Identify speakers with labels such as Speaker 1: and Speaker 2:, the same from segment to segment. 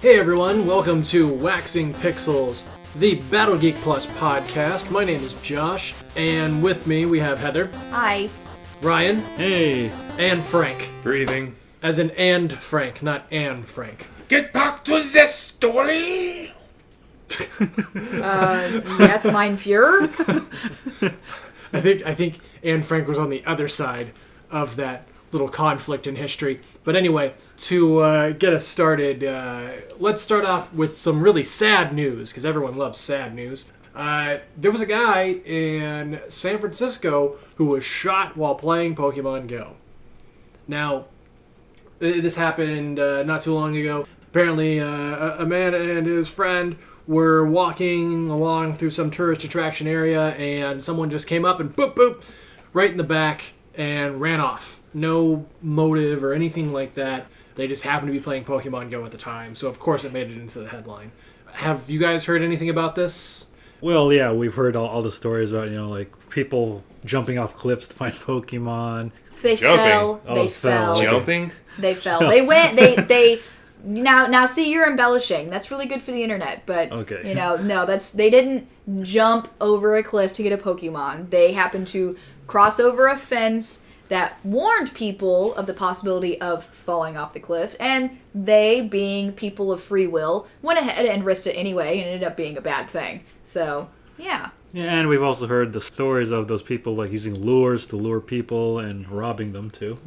Speaker 1: Hey everyone, welcome to Waxing Pixels, the Battle Geek Plus podcast. My name is Josh, and with me we have Heather.
Speaker 2: Hi.
Speaker 1: Ryan.
Speaker 3: Hey.
Speaker 1: And Frank.
Speaker 3: Breathing.
Speaker 1: As in and Frank, not Anne Frank.
Speaker 3: Get back to the story!
Speaker 2: Yes, mein Führer.
Speaker 1: I think Anne Frank was on the other side of that little conflict in history. But anyway, to get us started, let's start off with some really sad news, because everyone loves sad news. There was a guy in San Francisco who was shot while playing Pokemon Go. Now, this happened not too long ago. Apparently, a man and his friend were walking along through some tourist attraction area, and someone just came up and boop, boop, right in the back and ran off. No motive or anything like that. They just happened to be playing Pokemon Go at the time, so of course it made it into the headline. Have you guys heard anything about this?
Speaker 3: Well, yeah, we've heard all the stories about, like people jumping off cliffs to find Pokemon.
Speaker 2: They fell. They fell.
Speaker 3: Jumping?
Speaker 2: They fell. They went. They. Now, see, you're embellishing. That's really good for the internet, but
Speaker 3: okay.
Speaker 2: No, they didn't jump over a cliff to get a Pokemon. They happened to cross over a fence that warned people of the possibility of falling off the cliff, and they, being people of free will, went ahead and risked it anyway, and it ended up being a bad thing. So, yeah.
Speaker 3: Yeah, and we've also heard the stories of those people using lures to lure people and robbing them too.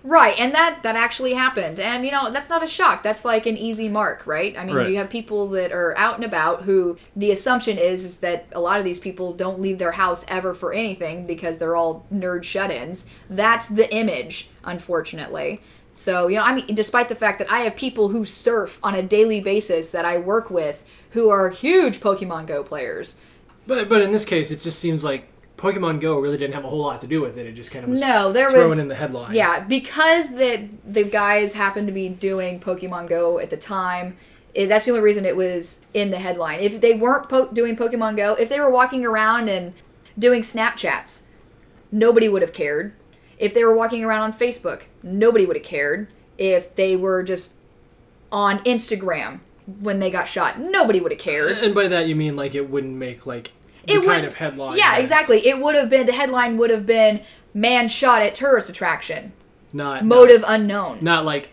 Speaker 2: Right, and that actually happened. And, that's not a shock. That's like an easy mark, right? I mean,
Speaker 3: right.
Speaker 2: You have people that are out and about who the assumption is that a lot of these people don't leave their house ever for anything because they're all nerd shut-ins. That's the image, unfortunately. So, despite the fact that I have people who surf on a daily basis that I work with who are huge Pokemon Go players.
Speaker 1: But in this case, it just seems like Pokemon Go really didn't have a whole lot to do with it. It just kind of was thrown in the headline.
Speaker 2: Yeah, because the guys happened to be doing Pokemon Go at the time, that's the only reason it was in the headline. If they weren't doing Pokemon Go, if they were walking around and doing Snapchats, nobody would have cared. If they were walking around on Facebook, nobody would have cared. If they were just on Instagram when they got shot, nobody would have cared.
Speaker 1: And by that you mean it wouldn't make kind of headline.
Speaker 2: Yeah, exactly. It would have been, the headline would have been, man shot at tourist attraction. Motive unknown.
Speaker 1: Not like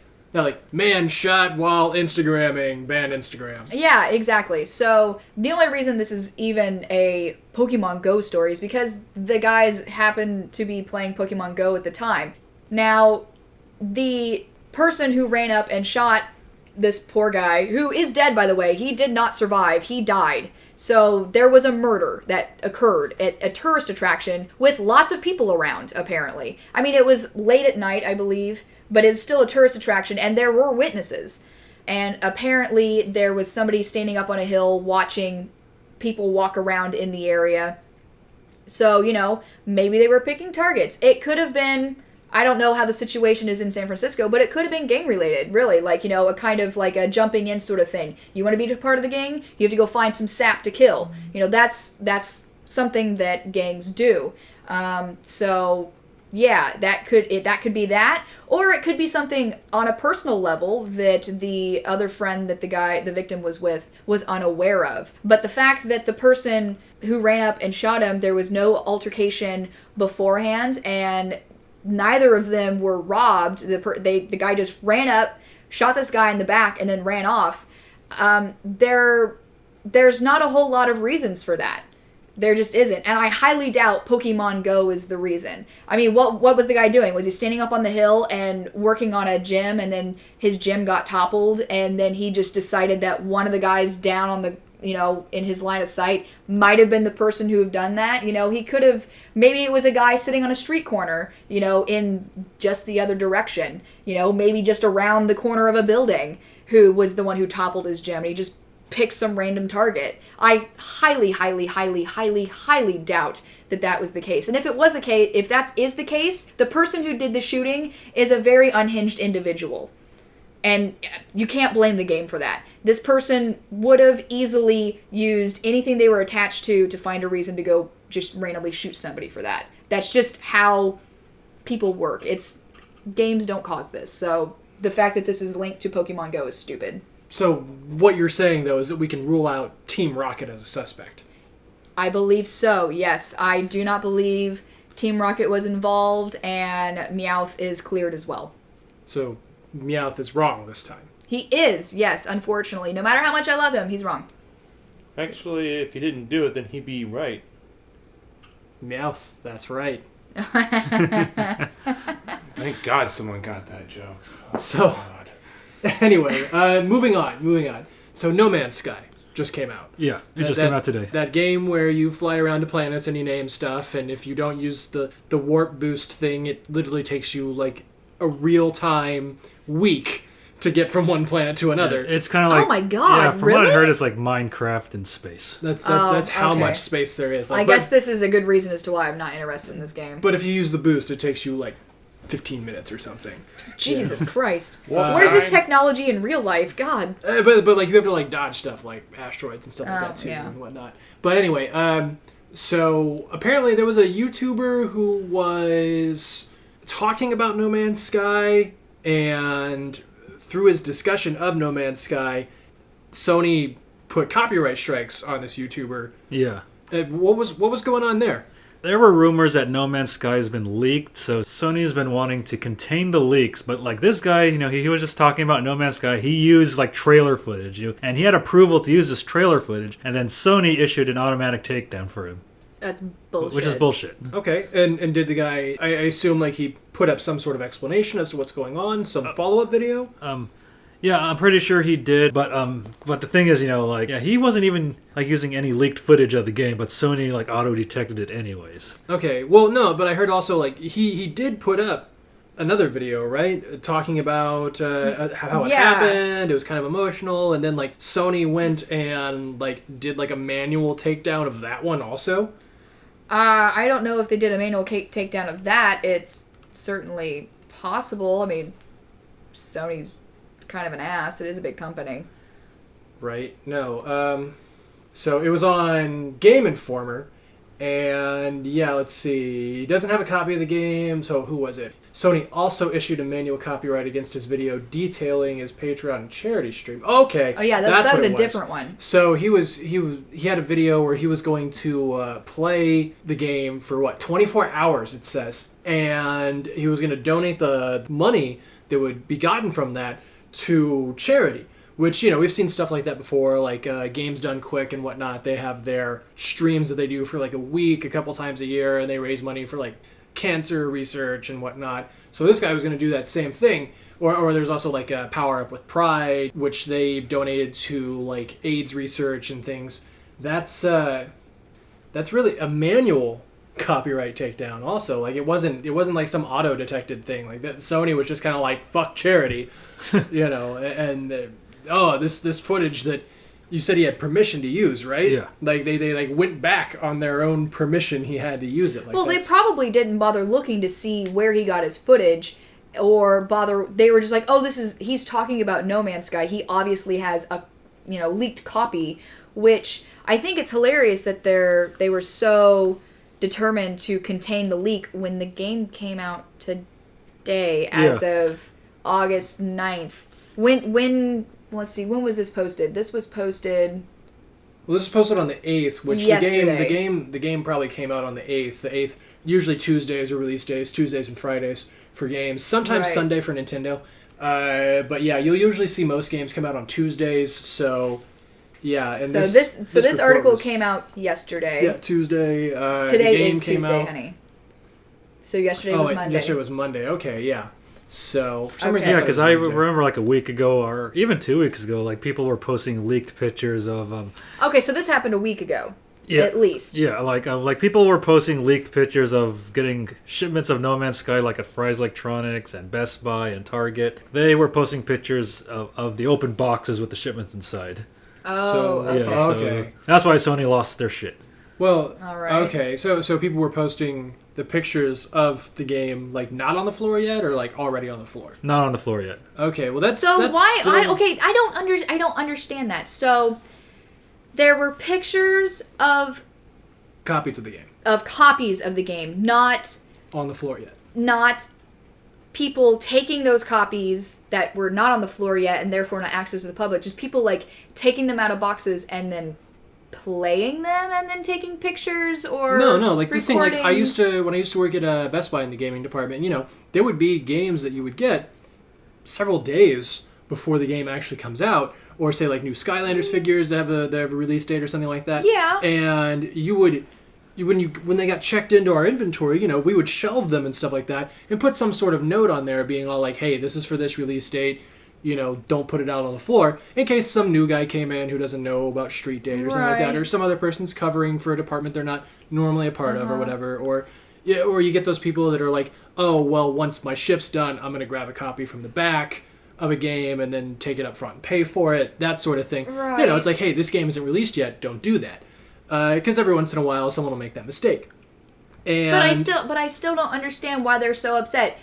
Speaker 1: man shot while Instagramming, ban Instagram.
Speaker 2: Yeah, exactly. So the only reason this is even a Pokemon Go story is because the guys happened to be playing Pokemon Go at the time. Now, the person who ran up and shot this poor guy, who is dead, by the way, he did not survive. He died. So there was a murder that occurred at a tourist attraction with lots of people around, apparently. I mean, it was late at night, I believe, but it was still a tourist attraction, and there were witnesses. And apparently there was somebody standing up on a hill watching people walk around in the area. So, maybe they were picking targets. It could have been, I don't know how the situation is in San Francisco, but it could have been gang-related, really. A kind of a jumping in sort of thing. You want to be a part of the gang? You have to go find some sap to kill. That's something that gangs do. So, yeah, that could be that. Or it could be something on a personal level that the other friend that the victim was with was unaware of. But the fact that the person who ran up and shot him, there was no altercation beforehand, and neither of them were robbed. The guy just ran up, shot this guy in the back, and then ran off. There's not a whole lot of reasons for that. There just isn't. And I highly doubt Pokemon Go is the reason. I mean, what was the guy doing? Was he standing up on the hill and working on a gym, and then his gym got toppled, and then he just decided that one of the guys down on the in his line of sight might have been the person who had done that. He could have, maybe it was a guy sitting on a street corner, in just the other direction, maybe just around the corner of a building, who was the one who toppled his gym, and he just picked some random target. I highly, highly, highly, highly, highly doubt that was the case. And if that is the case, the person who did the shooting is a very unhinged individual. And you can't blame the game for that. This person would have easily used anything they were attached to find a reason to go just randomly shoot somebody for that. That's just how people work. Games don't cause this. So the fact that this is linked to Pokemon Go is stupid.
Speaker 1: So what you're saying, though, is that we can rule out Team Rocket as a suspect.
Speaker 2: I believe so, yes. I do not believe Team Rocket was involved, and Meowth is cleared as well.
Speaker 1: So Meowth is wrong this time.
Speaker 2: He is, yes, unfortunately. No matter how much I love him, he's wrong.
Speaker 4: Actually, if he didn't do it, then he'd be right.
Speaker 1: Meowth, that's right.
Speaker 4: Thank God someone got that joke. Oh,
Speaker 1: So-
Speaker 4: God.
Speaker 1: Anyway, moving on. So No Man's Sky just came out.
Speaker 3: Yeah, it just came out today.
Speaker 1: That game where you fly around to planets and you name stuff, and if you don't use the warp boost thing, it literally takes you like a real-time week to get from one planet to another.
Speaker 3: Yeah, it's kind of like...
Speaker 2: Oh my God,
Speaker 3: Yeah, from what
Speaker 2: really?
Speaker 3: I heard, it's like Minecraft in space.
Speaker 1: That's
Speaker 2: Oh,
Speaker 1: how
Speaker 2: okay.
Speaker 1: much space there is.
Speaker 2: I
Speaker 1: Like,
Speaker 2: guess this is a good reason as to why I'm not interested in this game.
Speaker 1: But if you use the boost, it takes you like 15 minutes or something.
Speaker 2: Jesus Christ.
Speaker 4: What
Speaker 2: Where's this
Speaker 4: kind?
Speaker 2: technology in real life? God.
Speaker 1: But like you have to like dodge stuff like asteroids and stuff like
Speaker 2: Oh,
Speaker 1: that too
Speaker 2: yeah.
Speaker 1: and whatnot. But anyway, so apparently there was a YouTuber who was talking about No Man's Sky, and through his discussion of No Man's Sky, Sony put copyright strikes on this YouTuber.
Speaker 3: Yeah.
Speaker 1: What was going on there?
Speaker 3: There were rumors that No Man's Sky has been leaked, so Sony's been wanting to contain the leaks. But like this guy, he was just talking about No Man's Sky. He used like trailer footage, and he had approval to use this trailer footage. And then Sony issued an automatic takedown for him,
Speaker 2: That's bullshit.
Speaker 3: which is bullshit.
Speaker 1: Okay, and did the guy? I assume like he put up some sort of explanation as to what's going on, some follow-up video.
Speaker 3: Yeah, I'm pretty sure he did. But the thing is, he wasn't even like using any leaked footage of the game, but Sony like auto detected it anyways.
Speaker 1: Okay, well, no, but I heard also, like, he did put up another video, right? Talking about how it
Speaker 2: Yeah.
Speaker 1: happened. It was kind of emotional, and then, like, Sony went and, like, did, like, a manual takedown of that one also.
Speaker 2: I don't know if they did a manual takedown of that. It's certainly possible. I mean, Sony's kind of an ass. It is a big company.
Speaker 1: Right? No. So it was on Game Informer, and yeah, let's see. He doesn't have a copy of the game, so who was it? Sony also issued a manual copyright against his video detailing his Patreon and charity stream. Okay.
Speaker 2: Oh yeah, that
Speaker 1: that's
Speaker 2: was
Speaker 1: what
Speaker 2: a
Speaker 1: it
Speaker 2: different one.
Speaker 1: So he had a video where he was going to play the game for 24 hours, it says, and he was going to donate the money that would be gotten from that to charity. Which, we've seen stuff like that before, like Games Done Quick and whatnot. They have their streams that they do for like a week, a couple times a year, and they raise money for like cancer research and whatnot. So this guy was going to do that same thing. Or there's also like a Power Up with Pride, which they donated to like AIDS research and things. That's really a manual copyright takedown. Also, like it wasn't like some auto detected thing. Like that Sony was just kind of like fuck charity, and this footage that you said he had permission to use, right?
Speaker 3: Yeah.
Speaker 1: Like they like went back on their own permission. He had to use it. Like,
Speaker 2: Well, they probably didn't bother looking to see where he got his footage, or bother. They were just like, "Oh, he's talking about No Man's Sky. He obviously has a, leaked copy." Which I think it's hilarious that they were so determined to contain the leak when the game came out today, as of August 9th. When let's see, when was this posted? This was posted.
Speaker 1: Well, this was posted on the 8th, which
Speaker 2: Yesterday.
Speaker 1: the game probably came out on the 8th. The 8th, usually Tuesdays are release days, Tuesdays and Fridays for games, sometimes
Speaker 2: Right.
Speaker 1: Sunday for Nintendo. But yeah, you'll usually see most games come out on Tuesdays, so yeah. And
Speaker 2: this article
Speaker 1: was-
Speaker 2: came out yesterday.
Speaker 1: Yeah, Tuesday.
Speaker 2: Today
Speaker 1: the game
Speaker 2: is
Speaker 1: came
Speaker 2: Tuesday,
Speaker 1: out.
Speaker 2: honey. So yesterday was Monday.
Speaker 1: Yesterday was Monday. Okay, yeah. So for some reason,
Speaker 2: Okay.
Speaker 3: Yeah,
Speaker 1: thought it
Speaker 3: because
Speaker 1: was
Speaker 3: I
Speaker 1: Wednesday.
Speaker 3: remember like a week ago, or even 2 weeks ago, like people were posting leaked pictures of
Speaker 2: Okay, so this happened a week ago,
Speaker 3: Yeah.
Speaker 2: at least.
Speaker 3: Yeah, like people were posting leaked pictures of getting shipments of No Man's Sky, like at Fry's Electronics and Best Buy and Target. They were posting pictures of the open boxes with the shipments inside.
Speaker 2: Oh,
Speaker 1: So,
Speaker 2: okay.
Speaker 3: Yeah, so
Speaker 1: Okay.
Speaker 3: that's why Sony lost their shit.
Speaker 1: Well,
Speaker 2: All right.
Speaker 1: okay. So people were posting the pictures of the game like not on the floor yet, or like already on the floor.
Speaker 3: Not on the floor yet.
Speaker 1: Okay, well that's
Speaker 2: So
Speaker 1: that's
Speaker 2: why?
Speaker 1: still-
Speaker 2: I don't understand that. So there were pictures of
Speaker 1: copies of the game
Speaker 2: copies of the game, not
Speaker 1: on the floor yet.
Speaker 2: people taking those copies that were not on the floor yet and therefore not access to the public, just people like taking them out of boxes and then playing them and then taking pictures or
Speaker 1: no, like this thing, like when I used to work at Best Buy in the gaming department, you know, there would be games that you would get several days before the game actually comes out, or say like new Skylanders figures that have a release date or something like that.
Speaker 2: Yeah.
Speaker 1: And when they got checked into our inventory, you know, we would shelve them and stuff like that and put some sort of note on there being all like, hey, this is for this release date. You know, don't put it out on the floor in case some new guy came in who doesn't know about street date or something like that, or some other person's covering for a department they're not normally a part of or whatever, or you get those people that are like, oh, well, once my shift's done, I'm going to grab a copy from the back of a game and then take it up front and pay for it, that sort of thing.
Speaker 2: Right.
Speaker 1: You know, it's like, hey, this game isn't released yet, don't do that. Because every once in a while, someone will make that mistake. And
Speaker 2: But I still don't understand why they're so upset.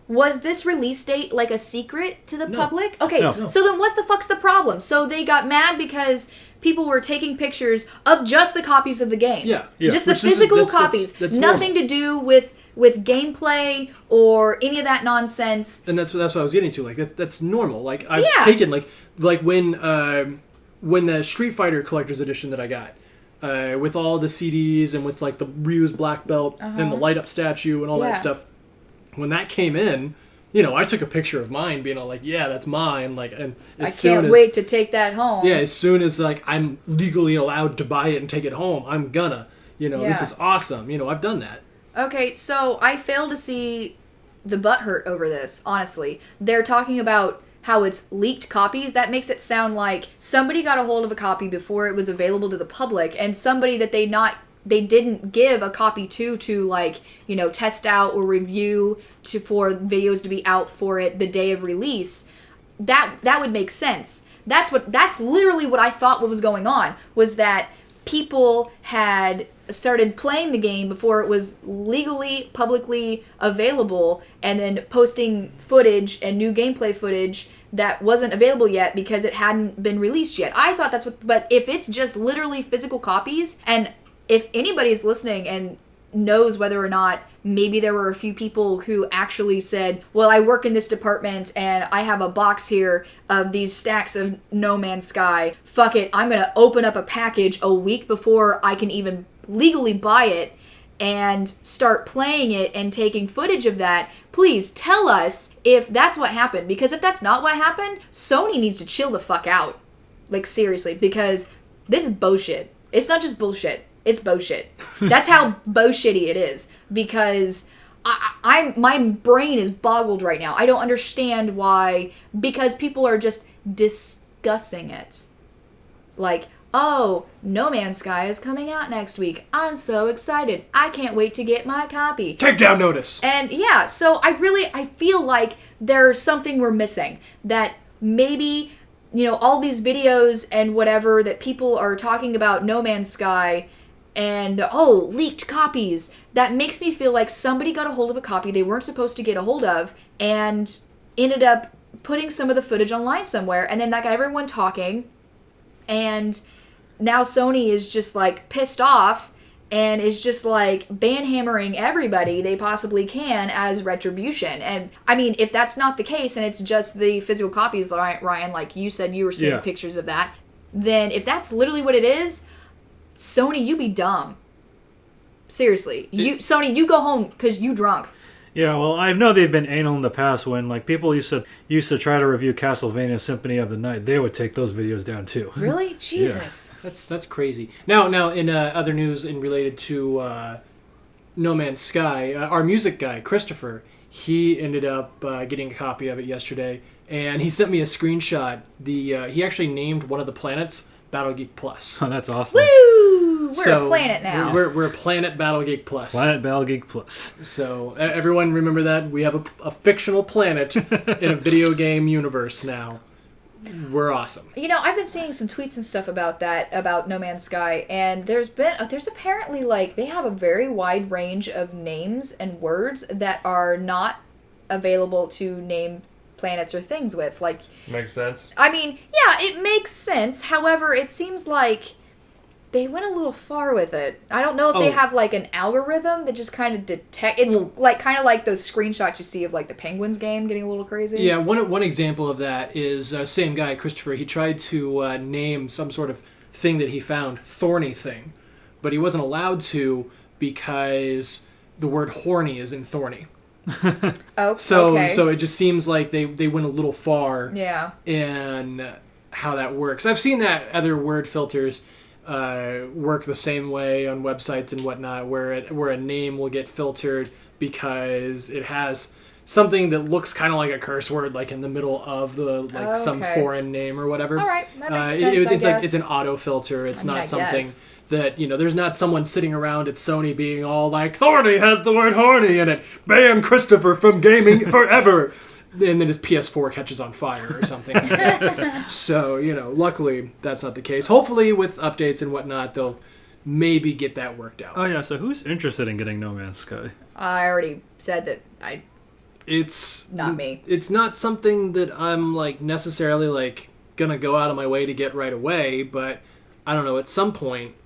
Speaker 2: Was this release date like a secret to the public? Okay,
Speaker 3: No.
Speaker 2: so then what the fuck's the problem? So they got mad because people were taking pictures of just the copies of the game.
Speaker 1: Yeah.
Speaker 2: Just the
Speaker 1: Which
Speaker 2: physical
Speaker 1: that's
Speaker 2: copies.
Speaker 1: that's
Speaker 2: Nothing
Speaker 1: normal.
Speaker 2: to do with gameplay or any of that nonsense.
Speaker 1: And that's what I was getting to. Like that's normal. Like I've
Speaker 2: Yeah.
Speaker 1: taken like when the Street Fighter Collector's Edition that I got, with all the CDs and with like the Ryu's black belt and the light up statue and all
Speaker 2: Yeah.
Speaker 1: that stuff. When that came in, you know, I took a picture of mine, being all like, "Yeah, that's mine." Like, and
Speaker 2: I can't wait to take that home.
Speaker 1: Yeah, as soon as like I'm legally allowed to buy it and take it home, I'm gonna. You know, this
Speaker 2: Yeah.
Speaker 1: is awesome. You know, I've done that.
Speaker 2: Okay, so I fail to see the butthurt over this, honestly. They're talking about how it's leaked copies. That makes it sound like somebody got a hold of a copy before it was available to the public, and somebody that they didn't give a copy to like, you know, test out or review for videos to be out for it the day of release. That would make sense. That's literally what I thought what was going on, was that people had started playing the game before it was legally publicly available and then posting footage and new gameplay footage that wasn't available yet because it hadn't been released yet. I thought that's what, but if it's just literally physical copies, and if anybody's listening and knows whether or not maybe there were a few people who actually said, well, I work in this department and I have a box here of these stacks of No Man's Sky. Fuck it, I'm going to open up a package a week before I can even legally buy it and start playing it and taking footage of that. Please tell us if that's what happened, because if that's not what happened, Sony needs to chill the fuck out. Like, seriously, because this is bullshit. It's not just bullshit. It's bullshit. That's how bullshitty it is, because my brain is boggled right now. I don't understand why, because people are just discussing it. Like, oh, No Man's Sky is coming out next week. I'm so excited. I can't wait to get my copy.
Speaker 1: Take down notice.
Speaker 2: And yeah, so I feel like there's something we're missing. That maybe, you know, all these videos and whatever that people are talking about No Man's Sky and leaked copies, that makes me feel like somebody got a hold of a copy they weren't supposed to get a hold of and ended up putting some of the footage online somewhere, and then that got everyone talking, and now Sony is just like pissed off and is just like banhammering everybody they possibly can as retribution. And I mean, if that's not the case and it's just the physical copies, Ryan, like you said you were seeing pictures of that, then if that's literally what it is, Sony, you be dumb. Seriously. Sony, you go home because you drunk.
Speaker 3: Yeah, well, I know they've been anal in the past when, like, people used to try to review Castlevania Symphony of the Night. They would take those videos down, too.
Speaker 2: Really? Jesus.
Speaker 1: That's crazy. Now in other news in related to No Man's Sky, our music guy, Christopher, he ended up getting a copy of it yesterday, and he sent me a screenshot. He actually named one of the planets Battle Geek Plus.
Speaker 3: Oh, that's awesome.
Speaker 2: Woo! We're a planet now.
Speaker 1: We're a planet Battle Geek Plus.
Speaker 3: Planet Battle Geek Plus.
Speaker 1: So everyone remember that. We have a fictional planet in a video game universe now. We're awesome.
Speaker 2: You know, I've been seeing some tweets and stuff about that, about No Man's Sky, and there's apparently, like, they have a very wide range of names and words that are not available to name planets or things with. Like,
Speaker 4: Makes sense.
Speaker 2: I mean, yeah, it makes sense. However, it seems like they went a little far with it. I don't know if they have like an algorithm that just kind of detect. It's like kind of like those screenshots you see of like the Penguins game getting a little crazy.
Speaker 1: Yeah, one example of that is same guy, Christopher. He tried to name some sort of thing that he found, thorny thing, but he wasn't allowed to because the word horny is in thorny.
Speaker 2: Oh,
Speaker 1: so
Speaker 2: okay.
Speaker 1: so it just seems like they went a little far.
Speaker 2: Yeah.
Speaker 1: In how that works. I've seen that other word filters work the same way on websites and whatnot, where a name will get filtered because it has something that looks kind of like a curse word, like in the middle of the some foreign name or whatever.
Speaker 2: All right, that makes sense.
Speaker 1: It's like it's an auto filter. It's not something that there's not someone sitting around at Sony being all like, "Thorny has the word horny in it. Ban Christopher from gaming forever." And then his PS4 catches on fire or something. So, luckily that's not the case. Hopefully with updates and whatnot, they'll maybe get that worked out.
Speaker 3: Oh yeah, so who's interested in getting No Man's Sky?
Speaker 2: I already said that
Speaker 1: It's
Speaker 2: not me.
Speaker 1: It's not something that I'm necessarily gonna go out of my way to get right away, but I don't know, at some point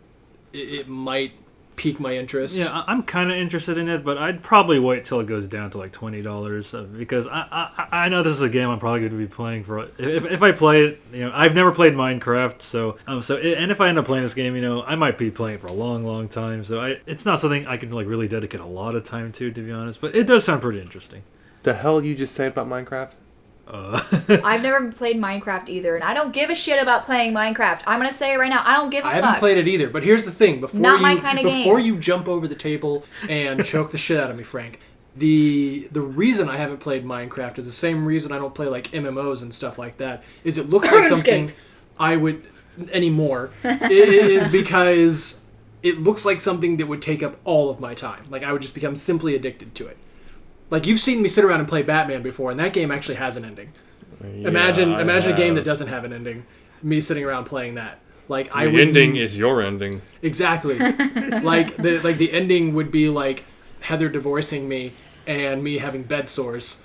Speaker 1: it might pique my interest.
Speaker 3: Yeah, I'm kind of interested in it, but I'd probably wait till it goes down to $20 because I know this is a game I'm probably going to be playing for. If I play it, I've never played Minecraft, and if I end up playing this game, I might be playing it for a long, long time. So it's not something I can really dedicate a lot of time to be honest. But it does sound pretty interesting.
Speaker 4: The hell you just say about Minecraft?
Speaker 2: I've never played Minecraft either, and I don't give a shit about playing Minecraft. I'm gonna say it right now, I don't give a fuck.
Speaker 1: I haven't played it either, but here's the thing:
Speaker 2: my kind of game.
Speaker 1: Before you jump over the table and choke the shit out of me, Frank, the reason I haven't played Minecraft is the same reason I don't play MMOs and stuff like that. Is it looks like something I would anymore? It is because it looks like something that would take up all of my time. I would just become simply addicted to it. You've seen me sit around and play Batman before, and that game actually has an ending.
Speaker 4: Yeah,
Speaker 1: imagine a game that doesn't have an ending. Me sitting around playing that.
Speaker 4: The ending is your ending.
Speaker 1: Exactly. The ending would be Heather divorcing me and me having bed sores.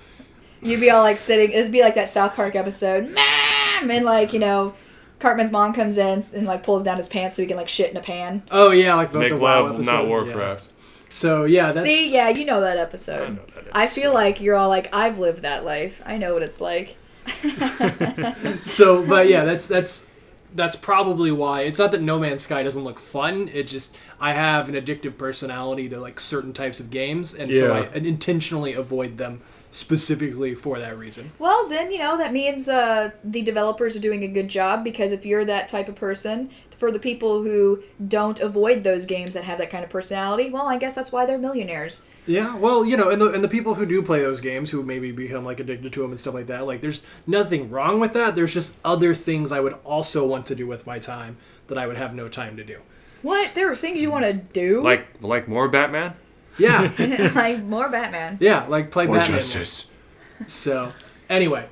Speaker 2: You'd be all sitting. It'd be like that South Park episode, "Mom," and Cartman's mom comes in and pulls down his pants so he can shit in a pan.
Speaker 1: Oh yeah, the
Speaker 4: Make
Speaker 1: WoW
Speaker 4: love,
Speaker 1: episode.
Speaker 4: not Warcraft.
Speaker 1: Yeah. So yeah, that's...
Speaker 2: See, yeah, you know that episode.
Speaker 4: I know that episode.
Speaker 2: I feel like you're all I've lived that life. I know what it's like.
Speaker 1: So, but yeah, that's probably why. It's not that No Man's Sky doesn't look fun. It just I have an addictive personality to certain types of games, and so I intentionally avoid them specifically for that reason.
Speaker 2: Well, then, that means the developers are doing a good job, because if you're that type of person, for the people who don't avoid those games that have that kind of personality, well, I guess that's why they're millionaires.
Speaker 1: Yeah, well, and the people who do play those games, who maybe become addicted to them and stuff like that, there's nothing wrong with that. There's just other things I would also want to do with my time that I would have no time to do.
Speaker 2: What? There are things you want to do?
Speaker 4: Like more Batman?
Speaker 1: Yeah.
Speaker 2: More Batman.
Speaker 1: Yeah, play
Speaker 4: more
Speaker 1: Batman.
Speaker 4: Justice.
Speaker 1: So, anyway,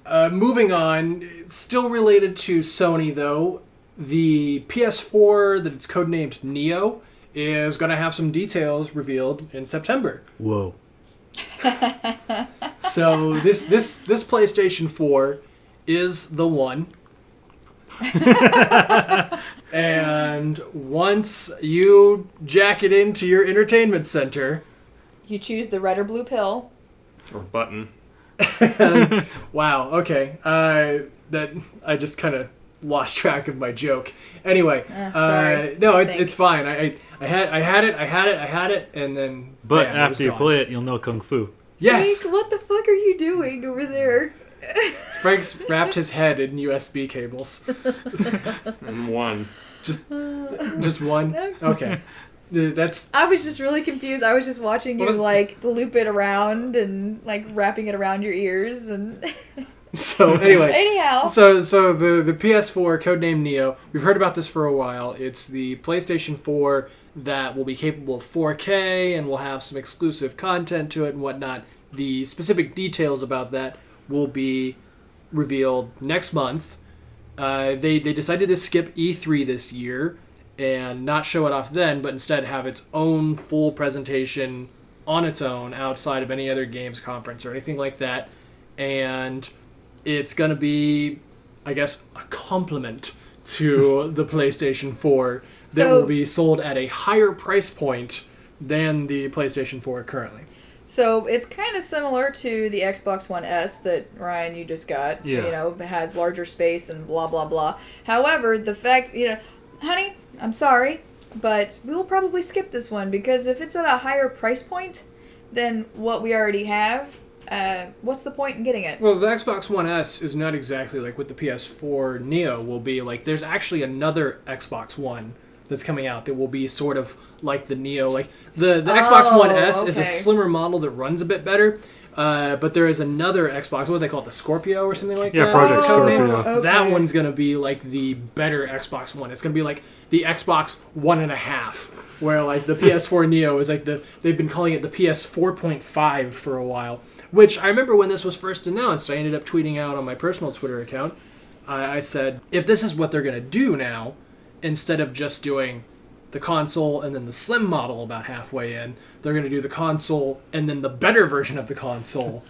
Speaker 1: moving on, still related to Sony, though, the PS4 that it's codenamed Neo is going to have some details revealed in September.
Speaker 3: Whoa.
Speaker 1: So this PlayStation 4 is the one. And once you jack it into your entertainment center,
Speaker 2: you choose the red or blue pill.
Speaker 4: Or button.
Speaker 1: Wow, okay. That I just kind of lost track of my joke. Anyway,
Speaker 2: sorry.
Speaker 1: No, it's fine. I had it, and then.
Speaker 3: But
Speaker 1: bam,
Speaker 3: after you play it, you'll know Kung Fu.
Speaker 1: Yes.
Speaker 2: Frank, what the fuck are you doing over there?
Speaker 1: Frank's wrapped his head in USB cables.
Speaker 4: And one.
Speaker 1: Just one. Okay. That's.
Speaker 2: I was just really confused. I was just watching you loop it around and wrapping it around your ears and.
Speaker 1: So anyway.
Speaker 2: Anyhow.
Speaker 1: So the PS4 codename Neo. We've heard about this for a while. It's the PlayStation 4 that will be capable of 4K and will have some exclusive content to it and whatnot. The specific details about that will be revealed next month. They decided to skip E3 this year and not show it off then, but instead have its own full presentation on its own outside of any other games conference or anything like that. And it's going to be, I guess, a compliment to the PlayStation 4 that
Speaker 2: So-
Speaker 1: will be sold at a higher price point than the PlayStation 4 currently.
Speaker 2: So it's kind of similar to the Xbox One S that Ryan you just got.
Speaker 3: Yeah.
Speaker 2: You know, it has larger space and blah blah blah. However, the fact, honey, I'm sorry, but we will probably skip this one because if it's at a higher price point than what we already have, what's the point in getting it?
Speaker 1: Well, the Xbox One S is not exactly like what the PS4 Neo will be. Like, there's actually another Xbox One that's coming out that will be sort of like the Neo. Like, the Xbox One S is a
Speaker 2: okay.
Speaker 1: slimmer model that runs a bit better. But there is another Xbox, what do they call it, the Scorpio or something like
Speaker 3: Yeah,
Speaker 1: that?
Speaker 3: Project
Speaker 1: Codename?
Speaker 3: Scorpio.
Speaker 2: Okay.
Speaker 1: That one's going to be like the better Xbox One. It's going to be like the Xbox 1.5, where like the PS4 Neo is like they've been calling it the PS 4.5 for a while. Which I remember when this was first announced, I ended up tweeting out on my personal Twitter account. I said, if this is what they're going to do now, instead of just doing the console and then the slim model about halfway in, they're going to do the console and then the better version of the console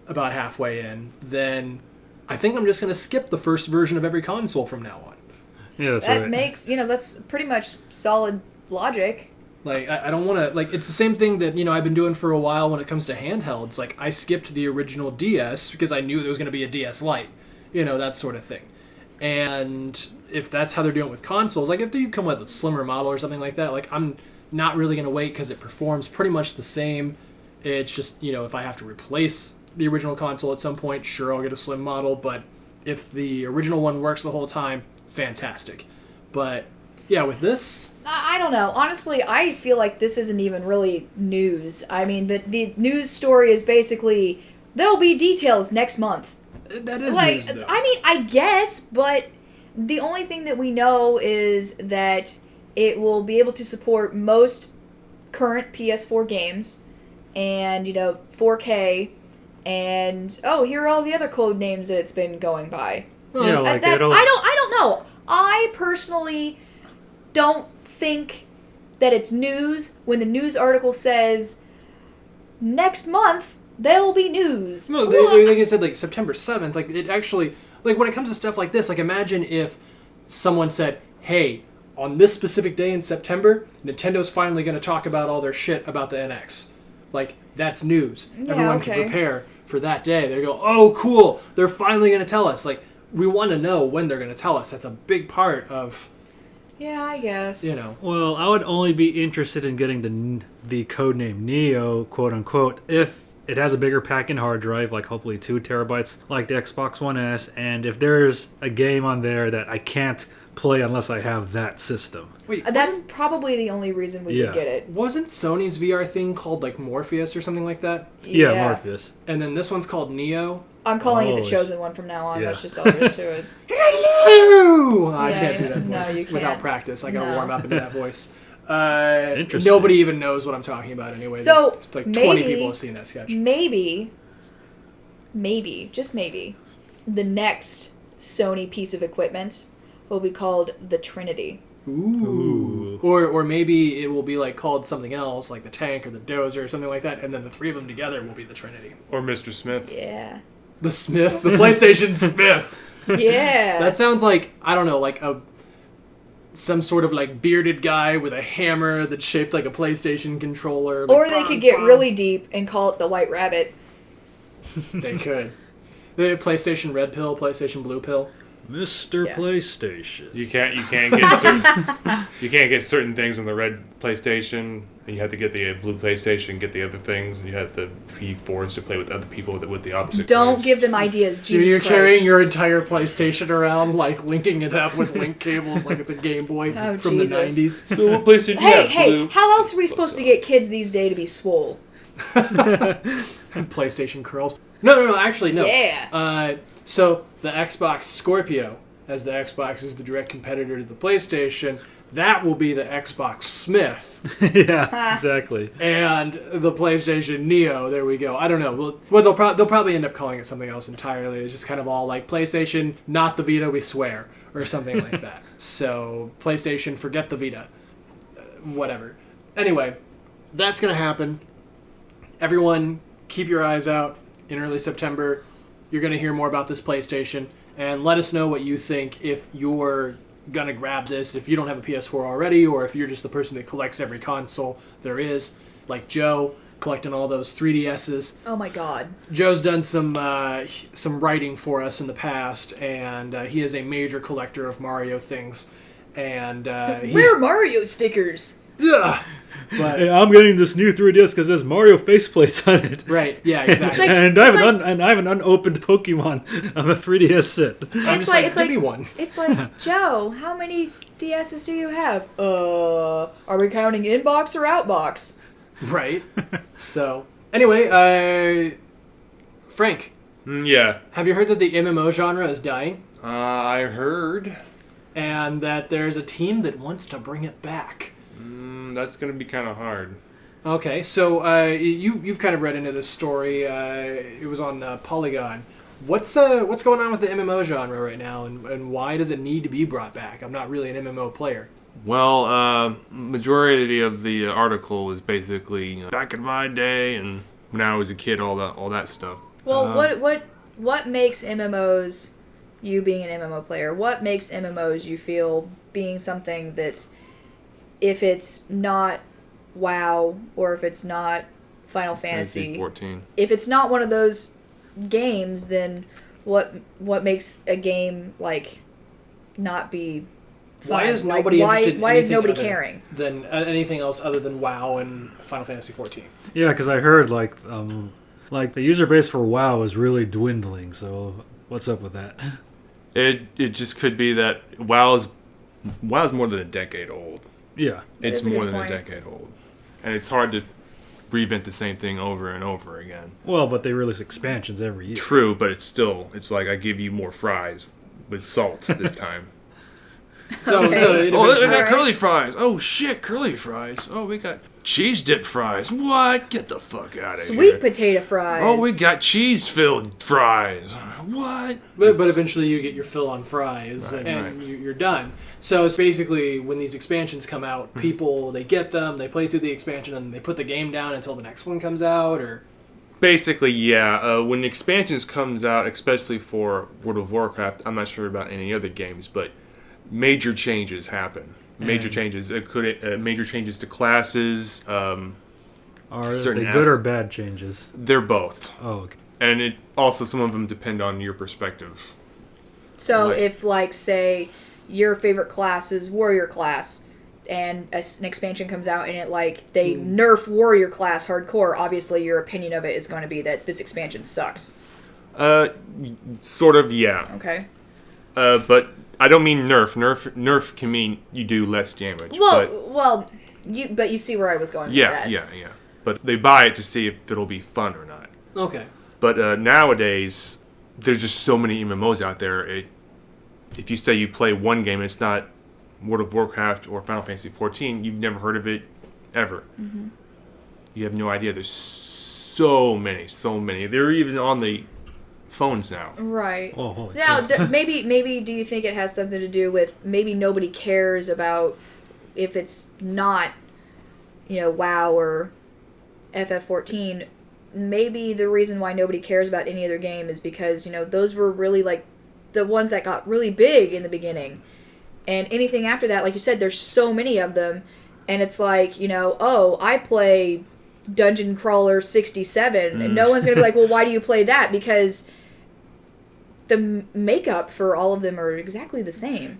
Speaker 1: about halfway in, then I think I'm just going to skip the first version of every console from now on.
Speaker 3: Yeah, that's
Speaker 2: That
Speaker 3: right.
Speaker 2: makes, that's pretty much solid logic.
Speaker 1: Like, I don't want to, like, it's the same thing that, I've been doing for a while when it comes to handhelds. Like, I skipped the original DS because I knew there was going to be a DS Lite, that sort of thing. And if that's how they're doing it with consoles, like, if you come with a slimmer model or something like that, like, I'm not really going to wait because it performs pretty much the same. It's just, if I have to replace the original console at some point, sure, I'll get a slim model. But if the original one works the whole time, fantastic. But yeah, with this,
Speaker 2: I don't know. Honestly, I feel like this isn't even really news. I mean, the news story is basically there'll be details next month.
Speaker 1: that is
Speaker 2: Like,
Speaker 1: news, though.
Speaker 2: I mean, I guess, but the only thing that we know is that it will be able to support most current PS4 games and, 4K and here are all the other code names that it's been going by.
Speaker 3: Yeah, like
Speaker 2: That's,
Speaker 3: it'll.
Speaker 2: I don't know. I personally don't think that it's news when the news article says next month there will be news.
Speaker 1: No, like I said, like September 7th, like it actually, like when it comes to stuff like this, like imagine if someone said, hey, on this specific day in September, Nintendo's finally going to talk about all their shit about the NX. Like, that's news.
Speaker 2: Yeah,
Speaker 1: Everyone
Speaker 2: okay.
Speaker 1: can prepare for that day. They go, oh, cool, they're finally going to tell us. Like, we want to know when they're going to tell us. That's a big part of,
Speaker 2: Yeah, I guess.
Speaker 3: Well, I would only be interested in getting the codename Neo, quote unquote, if it has a bigger pack-in hard drive, like hopefully 2 terabytes, like the Xbox One S, and if there's a game on there that I can't play unless I have that system.
Speaker 1: wait,
Speaker 2: That's probably the only reason we
Speaker 3: Yeah.
Speaker 2: could get it.
Speaker 1: wasn't Sony's VR thing called like Morpheus or something like that?
Speaker 3: Yeah, Morpheus.
Speaker 1: And then this one's called Neo?
Speaker 2: I'm calling it
Speaker 3: Oh,
Speaker 2: the Chosen One from now on.
Speaker 3: yeah.
Speaker 2: That's just all there is to it.
Speaker 1: Hello! I
Speaker 2: Yeah,
Speaker 1: can't do that
Speaker 2: no,
Speaker 1: voice
Speaker 2: you
Speaker 1: without
Speaker 2: can't.
Speaker 1: practice. I gotta
Speaker 2: No.
Speaker 1: warm up into that voice.
Speaker 3: Interesting.
Speaker 1: Nobody even knows what I'm talking about anyway.
Speaker 2: So,
Speaker 1: Like 20
Speaker 2: maybe-
Speaker 1: people have seen that sketch.
Speaker 2: Maybe, just maybe, the next Sony piece of equipment will be called the Trinity.
Speaker 1: Ooh. Or maybe it will be like called something else, like the tank or the dozer or something like that, and then the three of them together will be the Trinity.
Speaker 4: Or Mr. Smith.
Speaker 2: Yeah.
Speaker 1: The Smith, the PlayStation Smith.
Speaker 2: Yeah.
Speaker 1: That sounds like, I don't know, like some sort of like bearded guy with a hammer that's shaped like a PlayStation controller. Like,
Speaker 2: or they could get really deep and call it the White Rabbit.
Speaker 1: They could. The PlayStation Red Pill, PlayStation Blue Pill.
Speaker 3: Mr.
Speaker 2: Yeah.
Speaker 3: PlayStation.
Speaker 4: You can't get certain you can't get certain things on the red PlayStation, and you have to get the blue PlayStation, get the other things, and you have to be forced to play with other people with the opposite.
Speaker 2: Don't
Speaker 4: colors.
Speaker 2: give them ideas, Jesus
Speaker 1: You're
Speaker 2: Christ.
Speaker 1: carrying your entire PlayStation around, like linking it up with link cables like it's a Game Boy
Speaker 2: Oh,
Speaker 1: from
Speaker 2: Jesus.
Speaker 1: the 90s.
Speaker 4: So what PlayStation you
Speaker 2: Hey,
Speaker 4: have?
Speaker 2: hey,
Speaker 4: Blue?
Speaker 2: how else are we supposed to get kids these days to be swole?
Speaker 1: PlayStation curls. No, actually, no.
Speaker 2: Yeah.
Speaker 1: So the Xbox Scorpio, as the Xbox is the direct competitor to the PlayStation, that will be the Xbox Smith.
Speaker 3: Yeah, exactly.
Speaker 1: And the PlayStation Neo, there we go. I don't know. Well, they'll probably end up calling it something else entirely. It's just kind of all like PlayStation, not the Vita, we swear, or something like that. So PlayStation, forget the Vita. Whatever. Anyway, that's going to happen. Everyone, keep your eyes out. In early September, you're going to hear more about this PlayStation. And let us know what you think if your gonna grab this, if you don't have a PS4 already, or if you're just the person that collects every console there is, like Joe, collecting all those 3DSs.
Speaker 2: Oh my god.
Speaker 1: Joe's done some writing for us in the past, and he is a major collector of Mario things. And
Speaker 2: Where are Mario stickers?
Speaker 1: yeah, but
Speaker 3: Hey, I'm getting this new 3DS because there's Mario faceplates on it.
Speaker 1: right, yeah, exactly.
Speaker 2: like-
Speaker 3: and I have an unopened Pokemon of a 3DS set.
Speaker 1: I'm just like, give me one.
Speaker 2: It's like, Joe, how many DSs do you have? Are we counting inbox or outbox?
Speaker 1: Right. So anyway, Frank,
Speaker 4: Yeah.
Speaker 1: have you heard that the MMO genre is dying,
Speaker 4: I heard.
Speaker 1: and that there's a team that wants to bring it back?
Speaker 4: That's going to be kind of hard.
Speaker 1: Okay, so you've kind of read into this story. It was on Polygon. What's going on with the MMO genre right now, and why does it need to be brought back? I'm not really an MMO player.
Speaker 4: Well, majority of the article was basically back in my day and when I was a kid, all that stuff.
Speaker 2: Well, what makes MMOs, you being an MMO player, what makes MMOs you feel being something that, if it's not WoW or if it's not Final Fantasy
Speaker 4: 14.
Speaker 2: if it's not one of those games, then what makes a game like not be fun?
Speaker 1: Why is
Speaker 2: Like,
Speaker 1: nobody interested in
Speaker 2: why is
Speaker 1: anything
Speaker 2: nobody
Speaker 1: other
Speaker 2: caring?
Speaker 1: than anything else other than WoW and Final Fantasy 14?
Speaker 3: Yeah, because I heard like the user base for WoW is really dwindling. So what's up with that?
Speaker 4: It just could be that WoW's more than a decade old.
Speaker 3: Yeah.
Speaker 4: It's
Speaker 2: is a
Speaker 4: more
Speaker 2: good
Speaker 4: than
Speaker 2: point.
Speaker 4: a decade old. And it's hard to reinvent the same thing over and over again.
Speaker 3: Well, but they release expansions every year.
Speaker 4: True, but it's like I give you more fries with salt this time.
Speaker 1: So,
Speaker 2: Okay.
Speaker 1: so it
Speaker 4: Oh, we
Speaker 1: eventually-
Speaker 4: got
Speaker 2: Alright.
Speaker 4: curly fries. Oh shit, curly fries. Oh, we got cheese dip fries. What? Get the fuck out of here.
Speaker 2: Sweet potato fries.
Speaker 4: Oh, we got cheese filled fries. What?
Speaker 1: but eventually you get your fill on fries,
Speaker 4: Right,
Speaker 1: and
Speaker 4: right.
Speaker 1: you're done. So it's basically when these expansions come out, people, they get them, they play through the expansion, and they put the game down until the next one comes out, or...
Speaker 4: Basically, yeah. When expansions comes out, especially for World of Warcraft, I'm not sure about any other games, but major changes happen. Major changes. It could major changes to classes.
Speaker 3: Are
Speaker 4: Certain
Speaker 3: they good
Speaker 4: as-
Speaker 3: or bad changes?
Speaker 4: They're both,
Speaker 3: Oh, okay.
Speaker 4: and it also some of them depend on your perspective.
Speaker 2: So
Speaker 4: Like-
Speaker 2: if, like, say, your favorite class is warrior class, and an expansion comes out and it, like, they nerf warrior class hardcore, obviously your opinion of it is going to be that this expansion sucks.
Speaker 4: Sort of, yeah.
Speaker 2: Okay?
Speaker 4: But I don't mean nerf. Nerf can mean you do less damage.
Speaker 2: Well, you see where I was going with
Speaker 4: yeah,
Speaker 2: that.
Speaker 4: yeah. But they buy it to see if it'll be fun or not.
Speaker 1: Okay.
Speaker 4: But nowadays, there's just so many MMOs out there. If you say you play one game, and it's not World of Warcraft or Final Fantasy 14, you've never heard of it ever.
Speaker 2: Mm-hmm.
Speaker 4: You have no idea. There's so many. They're even on the phones now.
Speaker 2: Right.
Speaker 3: Oh, holy
Speaker 2: Now,
Speaker 3: Christ.
Speaker 2: maybe do you think it has something to do with maybe nobody cares about if it's not, WoW or FF14? Maybe the reason why nobody cares about any other game is because, those were really, like, the ones that got really big in the beginning. And anything after that, like you said, there's so many of them. And it's like, oh, I play Dungeon Crawler 67. And no one's going to be like, well, why do you play that? Because the makeup for all of them are exactly the same.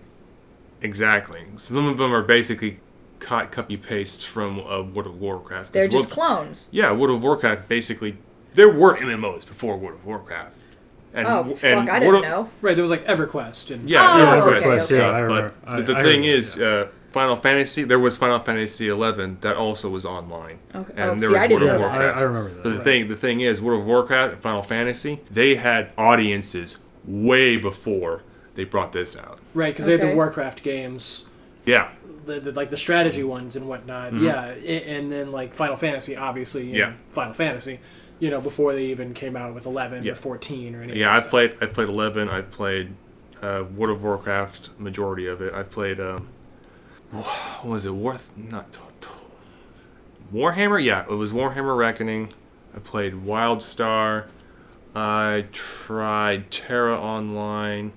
Speaker 4: Exactly. Some of them are basically copy paste from World of Warcraft.
Speaker 2: They're just clones.
Speaker 4: Yeah, World of Warcraft basically. There were MMOs before World of Warcraft. And,
Speaker 2: Oh, fuck,
Speaker 4: and
Speaker 2: I
Speaker 4: World
Speaker 2: didn't
Speaker 4: of-
Speaker 2: know.
Speaker 1: Right, there was like EverQuest and...
Speaker 4: Yeah,
Speaker 2: Oh,
Speaker 4: yeah,
Speaker 2: okay,
Speaker 4: EverQuest,
Speaker 2: okay.
Speaker 3: Yeah, I remember.
Speaker 4: But the
Speaker 3: I
Speaker 4: thing
Speaker 3: remember,
Speaker 4: is, Final Fantasy. There was Final Fantasy 11 that also was online.
Speaker 2: Okay.
Speaker 4: And
Speaker 2: Oh,
Speaker 4: there
Speaker 2: see,
Speaker 4: was
Speaker 2: I didn't
Speaker 4: World of
Speaker 2: know that.
Speaker 4: Warcraft.
Speaker 3: I remember that.
Speaker 4: But the thing is, World of Warcraft and Final Fantasy, they had audiences way before they brought this out.
Speaker 1: Right, because they had
Speaker 2: Okay.
Speaker 1: the Warcraft games,
Speaker 4: Yeah,
Speaker 1: like the strategy ones and whatnot. Yeah, and then like Final Fantasy, obviously.
Speaker 4: Yeah.
Speaker 1: Final Fantasy, before they even came out with 11
Speaker 4: Yeah.
Speaker 1: or 14 or anything.
Speaker 4: yeah. I've played 11. I've played World of Warcraft, majority of it. I've played what was it? Warhammer? Yeah, it was Warhammer Reckoning. I played WildStar. I tried Terra Online.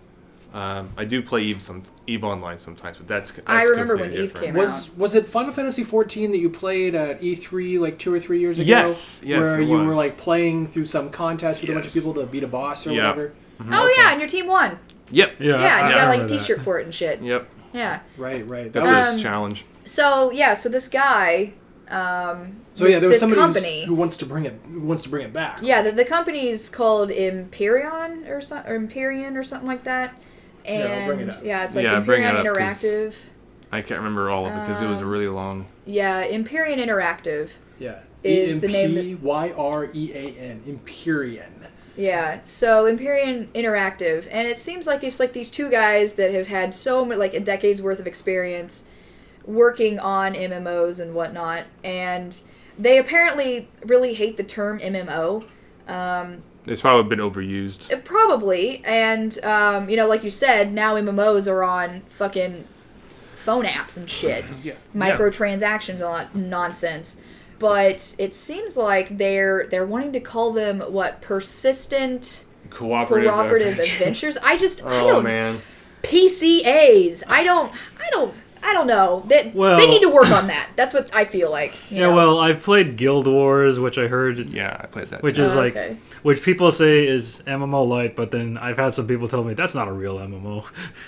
Speaker 4: I do play Eve Online sometimes, but that's
Speaker 2: I remember when
Speaker 4: completely
Speaker 2: Eve
Speaker 4: different.
Speaker 2: came out.
Speaker 1: Was it Final Fantasy 14 that you played at E3 like 2 or 3 years ago?
Speaker 4: Yes,
Speaker 1: where
Speaker 4: it
Speaker 1: you
Speaker 4: was.
Speaker 1: were like playing through some contest with a bunch of
Speaker 4: Yes.
Speaker 1: people to beat a boss or
Speaker 4: Yeah.
Speaker 1: whatever.
Speaker 2: Oh
Speaker 1: Okay.
Speaker 2: yeah, and your team won.
Speaker 4: Yep.
Speaker 3: Yeah,
Speaker 2: Yeah, and you got
Speaker 3: remember
Speaker 2: like a
Speaker 3: that.
Speaker 2: T-shirt for it and shit.
Speaker 4: Yep.
Speaker 2: Yeah.
Speaker 1: Right. That
Speaker 4: That
Speaker 1: was
Speaker 4: was a challenge.
Speaker 2: So this guy,
Speaker 1: so. Yeah, there was
Speaker 2: this
Speaker 1: somebody
Speaker 2: company.
Speaker 1: who wants to bring it back.
Speaker 2: Yeah, the company's called Empyrean or something like that.
Speaker 1: Yeah, bring it
Speaker 2: And
Speaker 1: up.
Speaker 2: yeah, it's like
Speaker 4: Yeah, bring
Speaker 2: Empyrean
Speaker 4: it up, 'cause-
Speaker 2: Interactive.
Speaker 4: I can't remember all of it because it was a really long.
Speaker 2: Yeah, Empyrean Interactive.
Speaker 1: Yeah.
Speaker 2: Is the name that-
Speaker 1: Empyrean. Empyrean.
Speaker 2: Yeah, so Empyrean Interactive, and it seems like it's like these two guys that have had like a decade's worth of experience working on MMOs and whatnot, and they apparently really hate the term MMO.
Speaker 4: It's probably been overused.
Speaker 2: Probably, and like you said, now MMOs are on fucking phone apps and shit,
Speaker 1: Yeah.
Speaker 2: microtransactions, and all that nonsense. But it seems like they're wanting to call them persistent cooperative adventures. I
Speaker 4: Oh
Speaker 2: don't
Speaker 4: man.
Speaker 2: PCAs. I don't know. They need to work on that. That's what I feel like. you know?
Speaker 3: Well, I've played Guild Wars, which I heard,
Speaker 4: Yeah, I played that.
Speaker 3: which
Speaker 4: too.
Speaker 3: is like,
Speaker 2: okay.
Speaker 3: which people say is MMO light, but then I've had some people tell me that's not a real MMO.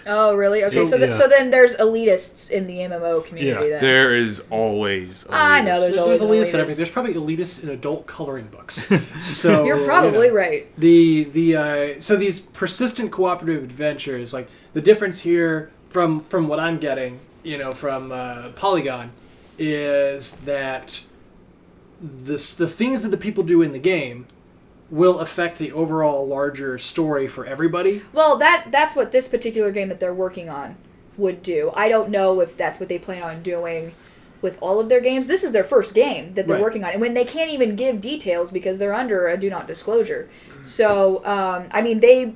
Speaker 2: Oh, really? Okay,
Speaker 3: So-
Speaker 2: so
Speaker 3: yeah.
Speaker 2: then there's elitists in the MMO community.
Speaker 3: Yeah.
Speaker 2: Then
Speaker 4: There is always.
Speaker 2: I know, there's always
Speaker 1: There's elitists and
Speaker 2: elitists.
Speaker 1: everything. There's probably elitists in adult coloring books. So
Speaker 2: You're probably
Speaker 1: you know.
Speaker 2: right.
Speaker 1: So these persistent cooperative adventures, like the difference here from what I'm getting, from Polygon, is that the things that the people do in the game will affect the overall larger story for everybody.
Speaker 2: Well, that's what this particular game that they're working on would do. I don't know if that's what they plan on doing with all of their games. This is their first game that they're
Speaker 1: Right.
Speaker 2: working on, and when they can't even give details because they're under a do not disclosure. So,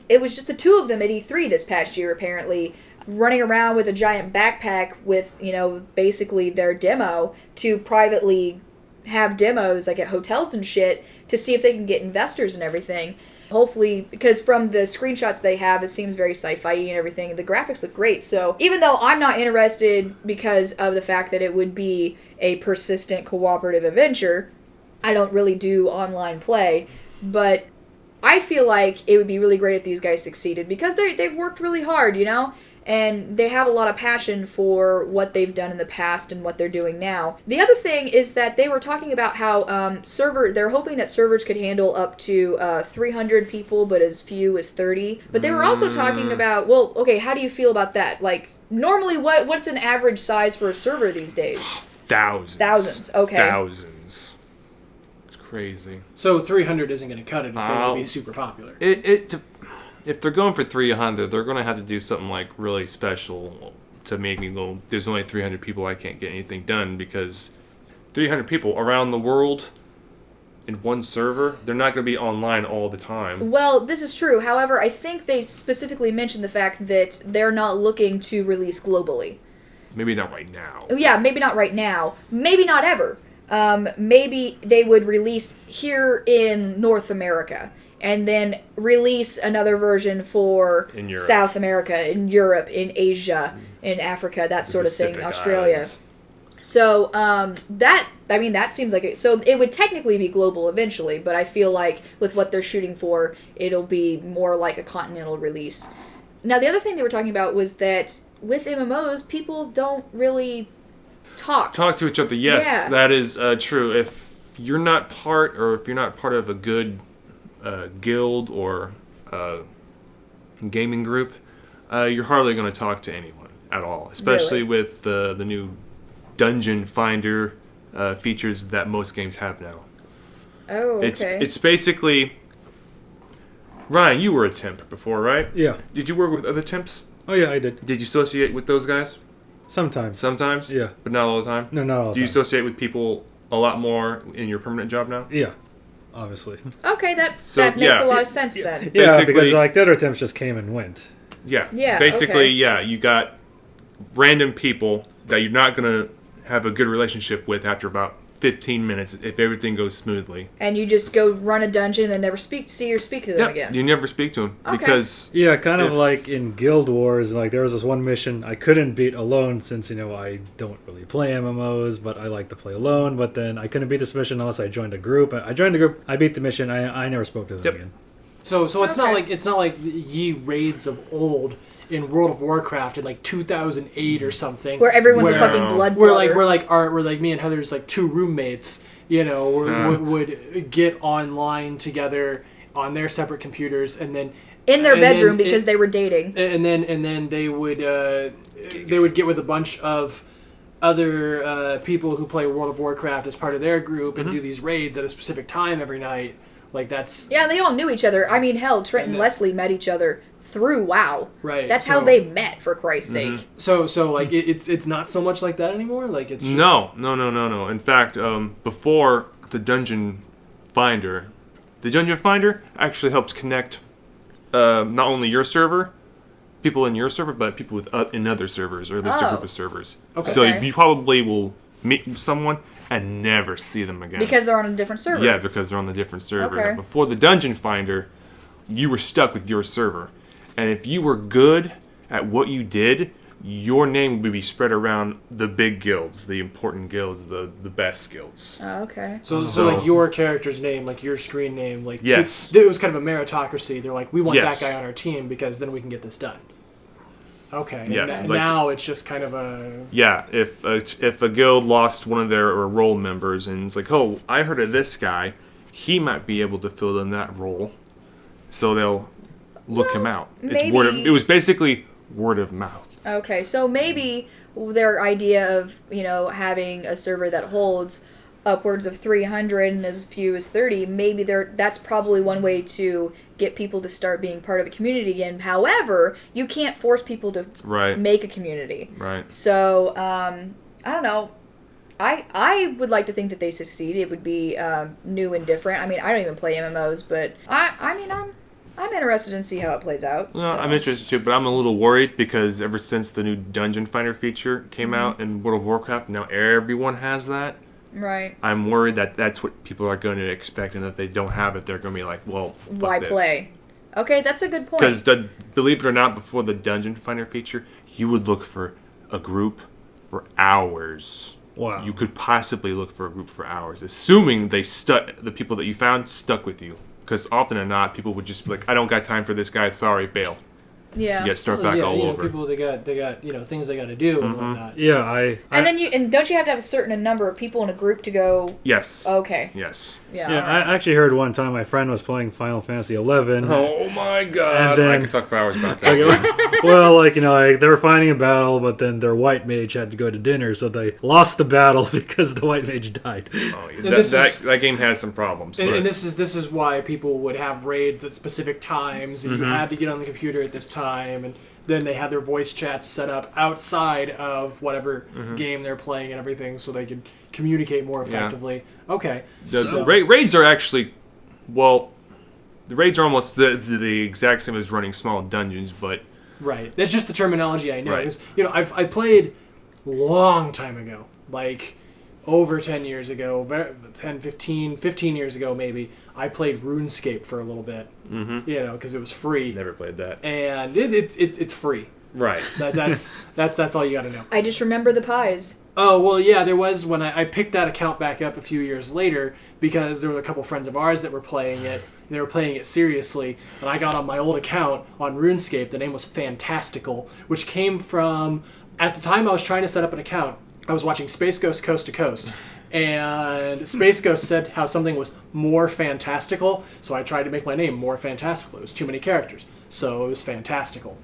Speaker 2: it was just the two of them at E3 this past year, apparently, running around with a giant backpack with, basically their demo to privately have demos like at hotels and shit to see if they can get investors and everything. Hopefully, because from the screenshots they have, it seems very sci-fi and everything. The graphics look great. So even though I'm not interested because of the fact that it would be a persistent cooperative adventure, I don't really do online play, but I feel like it would be really great if these guys succeeded because they've worked really hard, and they have a lot of passion for what they've done in the past and what they're doing now. The other thing is that they were talking about how they're hoping that servers could handle up to 300 people, but as few as 30. But they were also talking about, well, okay, how do you feel about that? Like, normally, what's an average size for a server these days?
Speaker 4: Thousands.
Speaker 2: Okay.
Speaker 4: Thousands. It's crazy.
Speaker 1: So 300 isn't going to cut it if they want to be
Speaker 4: Oh.
Speaker 1: super popular.
Speaker 4: If they're going for 300, they're going to have to do something like really special to make me go, there's only 300 people, I can't get anything done, because 300 people around the world in one server, they're not going to be online all the time.
Speaker 2: Well, this is true. However, I think they specifically mentioned the fact that they're not looking to release globally.
Speaker 4: Maybe not right now.
Speaker 2: Yeah, maybe not right now. Maybe not ever. Maybe they would release here in North America and then release another version for
Speaker 4: In Europe.
Speaker 2: South America, in Europe, in Asia, in Africa, that sort of thing,
Speaker 4: Pacific
Speaker 2: Australia.
Speaker 4: Islands.
Speaker 2: So, that seems like it. So it would technically be global eventually, but I feel like with what they're shooting for, it'll be more like a continental release. Now, the other thing they were talking about was that with MMOs, people don't really talk.
Speaker 4: Talk to each other. Yes,
Speaker 2: Yeah.
Speaker 4: that is true. If you're not part of a good guild or gaming group, you're hardly going to talk to anyone at all. Especially
Speaker 2: Really?
Speaker 4: with the new dungeon finder features that most games have now.
Speaker 2: Oh, okay.
Speaker 4: It's basically. Ryan, you were a temp before, right?
Speaker 3: Yeah.
Speaker 4: Did you work with other temps?
Speaker 3: Oh yeah, I did.
Speaker 4: Did you associate with those guys?
Speaker 3: Sometimes.
Speaker 4: Sometimes?
Speaker 3: Yeah.
Speaker 4: But not all the time?
Speaker 3: No, not all the
Speaker 4: Do you
Speaker 3: time.
Speaker 4: associate with people a lot more in your permanent job now?
Speaker 3: Yeah. Obviously.
Speaker 2: Okay, that
Speaker 4: So,
Speaker 2: makes
Speaker 4: yeah.
Speaker 2: a lot of sense then.
Speaker 3: Yeah,
Speaker 4: Basically-
Speaker 3: because like the other attempts just came and went.
Speaker 4: Yeah.
Speaker 2: Yeah,
Speaker 4: Basically,
Speaker 2: okay.
Speaker 4: yeah, you got random people that you're not going to have a good relationship with after about 15 minutes if everything goes smoothly.
Speaker 2: And you just go run a dungeon and then never speak to them again.
Speaker 4: You never speak to them
Speaker 2: Okay.
Speaker 4: because
Speaker 3: Yeah, kind of like in Guild Wars, like there was this one mission I couldn't beat alone since, I don't really play MMOs, but I like to play alone, but then I couldn't beat this mission unless I joined a group. I joined the group, I beat the mission, I never spoke to them again.
Speaker 1: So it's not
Speaker 2: Okay.
Speaker 1: like ye raids of old in World of Warcraft in like 2008 or something,
Speaker 2: Where everyone's a
Speaker 1: where-
Speaker 2: fucking blood
Speaker 1: Where
Speaker 2: brother.
Speaker 1: we're like me and Heather's like two roommates, would get online together on their separate computers and then
Speaker 2: in their
Speaker 1: and then
Speaker 2: bedroom because they were dating.
Speaker 1: and then they would get with a bunch of other people who play World of Warcraft as part of their group and do these raids at a specific time every night. Like that's
Speaker 2: Yeah, they all knew each other. I mean, hell, Trent and
Speaker 1: And,
Speaker 2: Leslie met each other through WoW.
Speaker 1: right.
Speaker 2: That's how they met, for Christ's sake.
Speaker 1: So like it's not so much like that anymore. Like it's just,
Speaker 4: no. In fact, before the Dungeon Finder actually helps connect not only your server, people in your server, but people in other servers or at least a group of servers.
Speaker 1: Okay.
Speaker 4: So
Speaker 2: Okay.
Speaker 4: you probably will meet someone and never see them again.
Speaker 2: Because they're on a different server.
Speaker 4: Yeah, because they're on the different server.
Speaker 2: Okay.
Speaker 4: Now, before the Dungeon Finder, you were stuck with your server. And if you were good at what you did, your name would be spread around the big guilds, the important guilds, the best guilds.
Speaker 2: Oh, okay.
Speaker 1: So
Speaker 4: So-
Speaker 1: like your character's name, like your screen name, like
Speaker 4: Yes.
Speaker 1: it was kind of a meritocracy. They're like, we want
Speaker 4: Yes.
Speaker 1: that guy on our team because then we can get this done. Okay. And
Speaker 4: Yes,
Speaker 1: and
Speaker 4: like-
Speaker 1: now it's just kind of a
Speaker 4: Yeah, if a guild lost one of their role members and it's like, oh, I heard of this guy, he might be able to fill in that role, so they'll look him out.
Speaker 2: maybe-
Speaker 4: It was basically word of mouth.
Speaker 2: Okay, so maybe their idea of, having a server that holds upwards of 300 and as few as 30, maybe that's probably one way to get people to start being part of a community again. However, you can't force people to
Speaker 4: Right.
Speaker 2: make a community.
Speaker 4: Right.
Speaker 2: So, I don't know. I would like to think that they succeed. It would be new and different. I mean, I don't even play MMOs, but I'm interested in see how it plays out.
Speaker 4: Well,
Speaker 2: so.
Speaker 4: I'm interested too, but I'm a little worried because ever since the new Dungeon Finder feature came out in World of Warcraft, now everyone has that.
Speaker 2: Right.
Speaker 4: I'm worried that that's what people are going to expect, and that they don't have it, they're going to be like, well, fuck
Speaker 2: Why
Speaker 4: this.
Speaker 2: play? Okay, that's a good point.
Speaker 4: Because, believe it or not, before the Dungeon Finder feature, you would look for a group for hours.
Speaker 3: Wow.
Speaker 4: You could possibly look for a group for hours, assuming the people that you found stuck with you. Because often or not, people would just be like, I don't got time for this guy, sorry, bail.
Speaker 2: Yeah.
Speaker 4: You got to start
Speaker 1: Well,
Speaker 4: back
Speaker 1: yeah,
Speaker 4: all over.
Speaker 1: people they got things they got to do and whatnot.
Speaker 3: Yeah, I
Speaker 2: And don't you have to have a certain number of people in a group to go?
Speaker 4: Yes.
Speaker 2: Okay.
Speaker 4: Yes.
Speaker 2: Yeah.
Speaker 3: yeah,
Speaker 2: alright.
Speaker 3: I actually heard one time my friend was playing Final Fantasy 11.
Speaker 4: Oh my god.
Speaker 3: And then-
Speaker 4: I could talk for hours about that.
Speaker 3: Well, they were fighting a battle, but then their white mage had to go to dinner, so they lost the battle because the white mage died.
Speaker 4: Oh,
Speaker 1: this is-
Speaker 4: that game has some problems.
Speaker 1: And,
Speaker 4: but-
Speaker 1: and this is why people would have raids at specific times, and you had to get on the computer at this time, and then they had their voice chats set up outside of whatever game they're playing and everything, so they could communicate more effectively. Okay,
Speaker 4: The raids are actually, well, the raids are almost the exact same as running small dungeons, but
Speaker 1: right. That's just the terminology I know.
Speaker 4: Right.
Speaker 1: 'Cause, I've played long time ago, like over 10 years ago, 10, 15 years ago maybe. I played RuneScape for a little bit, because it was free.
Speaker 4: never played that.
Speaker 1: And it's free.
Speaker 4: Right.
Speaker 1: That's all you got to know.
Speaker 2: I just remember the pies.
Speaker 1: Oh well, yeah. There was when I picked that account back up a few years later because there were a couple friends of ours that were playing it. They were playing it seriously, and I got on my old account on RuneScape. The name was Fantastical, which came from at the time I was trying to set up an account. I was watching Space Ghost Coast to Coast. And Space Ghost said how something was more fantastical, so I tried to make my name more fantastical. It was too many characters, so it was Fantastical.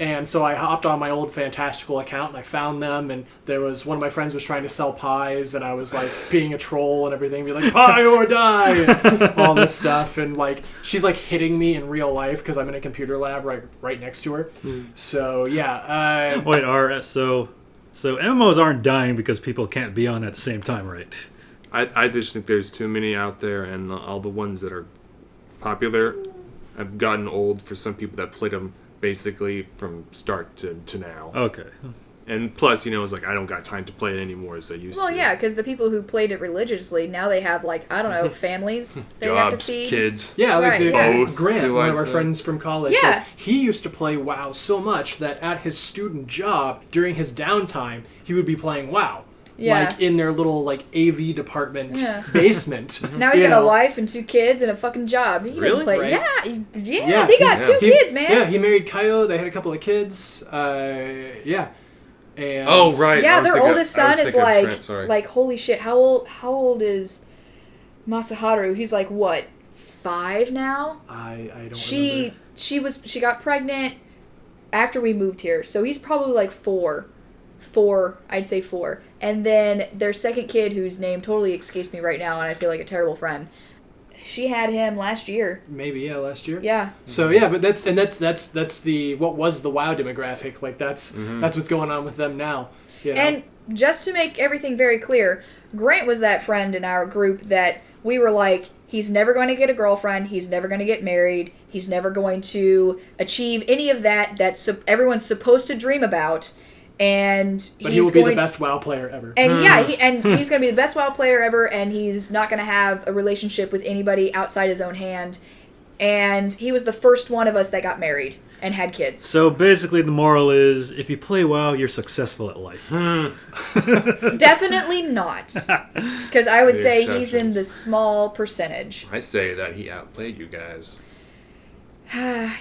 Speaker 1: And so I hopped on my old Fantastical account, and I found them, and there was one of my friends was trying to sell pies, and I was like being a troll and everything, be like, pie or die, and all this stuff, and like she's like hitting me in real life because I'm in a computer lab right next to her. So yeah,
Speaker 3: Wait, so MMOs aren't dying because people can't be on at the same time, right?
Speaker 4: I just think there's too many out there, and all the ones that are popular have gotten old for some people that played them basically from start to now.
Speaker 3: Okay.
Speaker 4: And plus, it's like I don't got time to play it anymore as I used to.
Speaker 2: Well, yeah, because the people who played it religiously, now they have, like, I don't know, families they have to
Speaker 4: Jobs,
Speaker 2: feed.
Speaker 4: kids.
Speaker 1: Yeah, like
Speaker 2: Right, yeah.
Speaker 4: Both,
Speaker 1: Grant,
Speaker 4: do
Speaker 1: one
Speaker 4: I
Speaker 1: of our
Speaker 4: say.
Speaker 1: friends from college.
Speaker 2: Yeah.
Speaker 1: like, he used to play WoW so much that at his student job, during his downtime, he would be playing WoW.
Speaker 2: Yeah.
Speaker 1: Like in their little like AV department
Speaker 2: Yeah.
Speaker 1: basement.
Speaker 2: Now he's
Speaker 1: you
Speaker 2: got a
Speaker 1: know.
Speaker 2: wife and 2 kids and a fucking job. He
Speaker 4: Really?
Speaker 2: didn't play.
Speaker 1: Right.
Speaker 2: Yeah, they got 2 kids, man.
Speaker 1: Yeah, he married Kaio. They had a couple of kids. Yeah. And
Speaker 4: Oh, right.
Speaker 2: Yeah,
Speaker 4: I was
Speaker 2: their
Speaker 4: thinking-
Speaker 2: oldest
Speaker 4: I was
Speaker 2: son is
Speaker 4: thinking of Trent, sorry.
Speaker 2: like holy shit. How old is Masaharu? He's like what, 5 now?
Speaker 1: I don't
Speaker 2: She
Speaker 1: remember.
Speaker 2: she got pregnant after we moved here, so he's probably like 4. I'd say 4. And then their second kid, whose name totally escapes me right now, and I feel like a terrible friend. She had him last year.
Speaker 1: Maybe last year.
Speaker 2: Yeah.
Speaker 1: So yeah, but that's the what was the WoW demographic. Like that's what's going on with them now. You know?
Speaker 2: And just to make everything very clear, Grant was that friend in our group that we were like, he's never going to get a girlfriend, he's never going to get married, he's never going to achieve any of that everyone's supposed to dream about. And
Speaker 1: but he will be the best WoW player ever.
Speaker 2: And he's going to be the best WoW player ever, and he's not going to have a relationship with anybody outside his own hand. And he was the first one of us that got married and had kids.
Speaker 3: So basically, the moral is, if you play WoW, you're successful at life.
Speaker 2: Definitely not. Because I would
Speaker 4: The
Speaker 2: say he's in
Speaker 4: exceptions.
Speaker 2: the small percentage.
Speaker 4: I say that he outplayed you guys.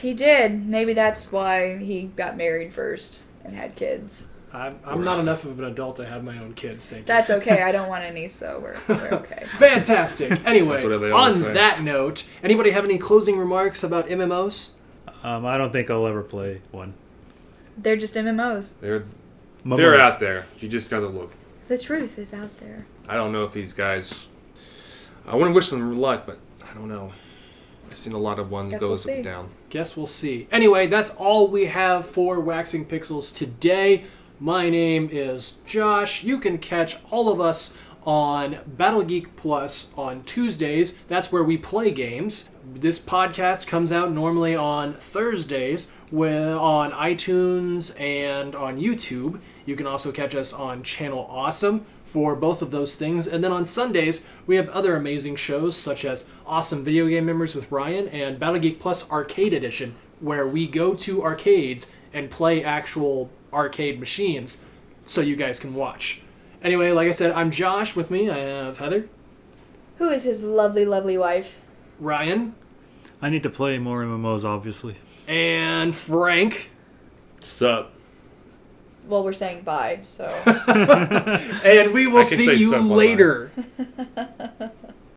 Speaker 2: He did. Maybe that's why he got married first and had kids.
Speaker 1: I'm not enough of an adult to have my own kids. Thank you.
Speaker 2: That's okay. I don't want any, so we're okay.
Speaker 1: Fantastic. Anyway,
Speaker 4: That's what they always
Speaker 1: on
Speaker 4: say.
Speaker 1: that note, anybody have any closing remarks about MMOs?
Speaker 3: I don't think I'll ever play one.
Speaker 2: They're just MMOs.
Speaker 4: They're
Speaker 3: MMOs.
Speaker 4: out there. You just gotta look.
Speaker 2: The truth is out there.
Speaker 4: I don't know if these guys. I wouldn't wish them luck, but I don't know. I've seen a lot of ones
Speaker 2: Guess
Speaker 4: goes
Speaker 2: we'll
Speaker 4: up
Speaker 2: see.
Speaker 4: and down.
Speaker 1: Guess we'll see. Anyway, that's all we have for Waxing Pixels today. My name is Josh. You can catch all of us on Battle Geek Plus on Tuesdays. That's where we play games. This podcast comes out normally on Thursdays on iTunes and on YouTube. You can also catch us on Channel Awesome for both of those things. And then on Sundays, we have other amazing shows such as Awesome Video Game Memories with Ryan and Battle Geek Plus Arcade Edition, where we go to arcades and play actual arcade machines so you guys can watch. Anyway, like I said, I'm Josh. With me, I have Heather,
Speaker 2: Who is his lovely, lovely wife?
Speaker 1: Ryan,
Speaker 3: I need to play more MMOs, obviously.
Speaker 1: and Frank.
Speaker 4: Sup?
Speaker 2: Well, we're saying bye, so.
Speaker 1: And we will
Speaker 4: I can
Speaker 1: see
Speaker 4: say
Speaker 1: you
Speaker 4: sup while
Speaker 1: later.